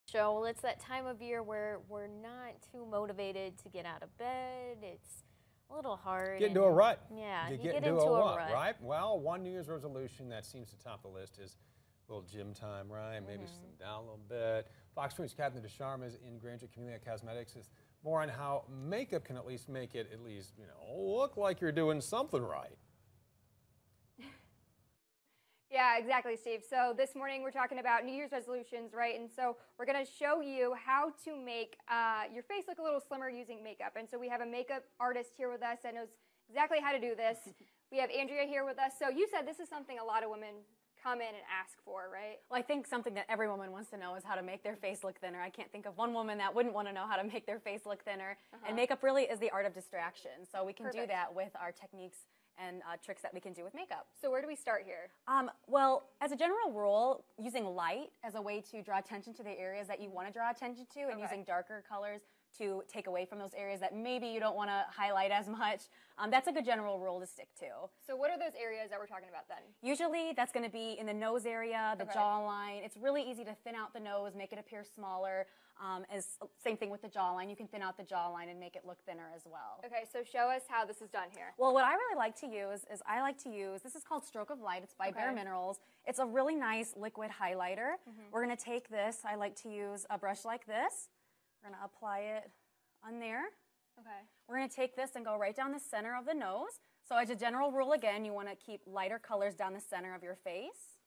show. Well, it's that time of year where we're not too motivated to get out of bed. It's a little hard. Get into a rut. Yeah, you get into into a a rut, right? Well, one New Year's resolution that seems to top the list is a little gym time, right? Maybe slim down a little bit. Fox 2's Catherine DeSharm is in Granger. Camellia Cosmetics is more on how makeup can at least make it look like you're doing something right. Yeah, exactly, Steve. So this morning we're talking about New Year's resolutions, right? And so we're going to show you how to make your face look a little slimmer using makeup. And so we have a makeup artist here with us that knows exactly how to do this. We have Andrea here with us. So you said this is something a lot of women come in and ask for, right? Well, I think something that every woman wants to know is how to make their face look thinner. I can't think of one woman that wouldn't want to know how to make their face look thinner. And makeup really is the art of distraction. So we can do that with our techniques and tricks that we can do with makeup. So where do we start here? Well, as a general rule, using light as a way to draw attention to the areas that you want to draw attention to, and using darker colors to take away from those areas that maybe you don't want to highlight as much. That's a good general rule to stick to. So what are those areas that we're talking about then? Usually that's going to be in the nose area, the jawline. It's really easy to thin out the nose, make it appear smaller. Same thing with the jawline. You can thin out the jawline and make it look thinner as well. Okay, so show us how this is done here. Well, what I really like to use is this is called Stroke of Light. It's by Bare Minerals. It's a really nice liquid highlighter. We're going to take this. I like to use a brush like this. We're going to apply it on there. Okay. We're going to take this and go right down the center of the nose. So as a general rule, again, you want to keep lighter colors down the center of your face.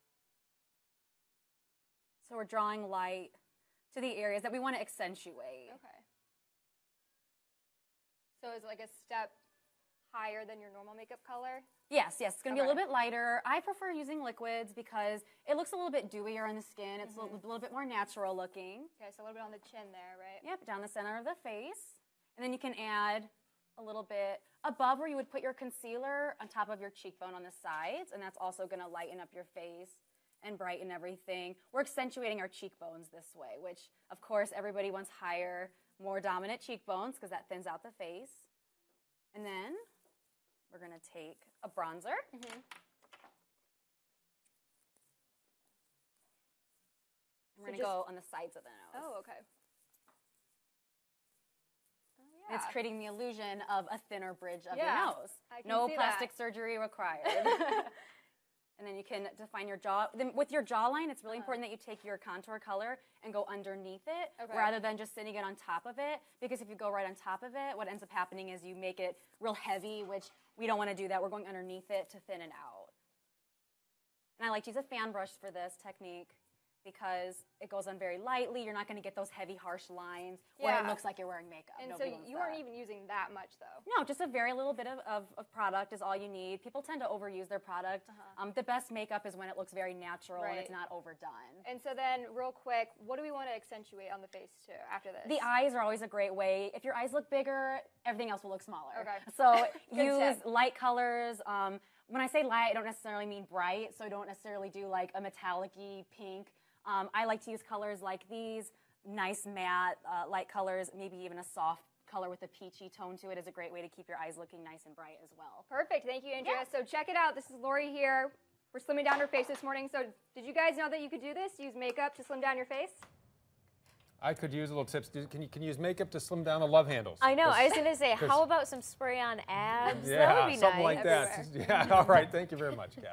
So we're drawing light to the areas that we want to accentuate. Okay. So it's like a step higher than your normal makeup color? Yes, it's going to be a little bit lighter. I prefer using liquids because it looks a little bit dewier on the skin. It's a little bit more natural looking. Okay, so a little bit on the chin there, right? Yep, down the center of the face. And then you can add a little bit above where you would put your concealer on top of your cheekbone on the sides, and that's also going to lighten up your face and brighten everything. We're accentuating our cheekbones this way, which, of course, everybody wants higher, more dominant cheekbones because that thins out the face. And then we're going to take a bronzer. We're going to go on the sides of the nose. Oh, okay. And it's creating the illusion of a thinner bridge of your nose. I can no see plastic that. surgery required. And then you can define your jaw. Then with your jawline, it's really important that you take your contour color and go underneath it rather than just sitting it on top of it. Because if you go right on top of it, what ends up happening is you make it real heavy, which we don't want to do that. We're going underneath it to thin it out. And I like to use a fan brush for this technique because it goes on very lightly. You're not going to get those heavy, harsh lines where it looks like you're wearing makeup. And so you weren't even using that much, though? No, just a very little bit of product is all you need. People tend to overuse their product. The best makeup is when it looks very natural and it's not overdone. And so then, real quick, what do we want to accentuate on the face, too, after this? The eyes are always a great way. If your eyes look bigger, everything else will look smaller. Okay. So use light colors. When I say light, I don't necessarily mean bright, so I don't necessarily do like a metallic-y pink. I like to use colors like these, nice matte light colors, maybe even a soft color with a peachy tone to it is a great way to keep your eyes looking nice and bright as well. Perfect. Thank you, Andrea. So check it out. This is Lori here. We're slimming down her face this morning. So did you guys know that you could do this? Use makeup to slim down your face? I could use a little tips. Can you use makeup to slim down the love handles? I know. I was going to say, how about some spray on abs? Yeah, that would be something nice. like that. Yeah, all right. Thank you very much, Kat.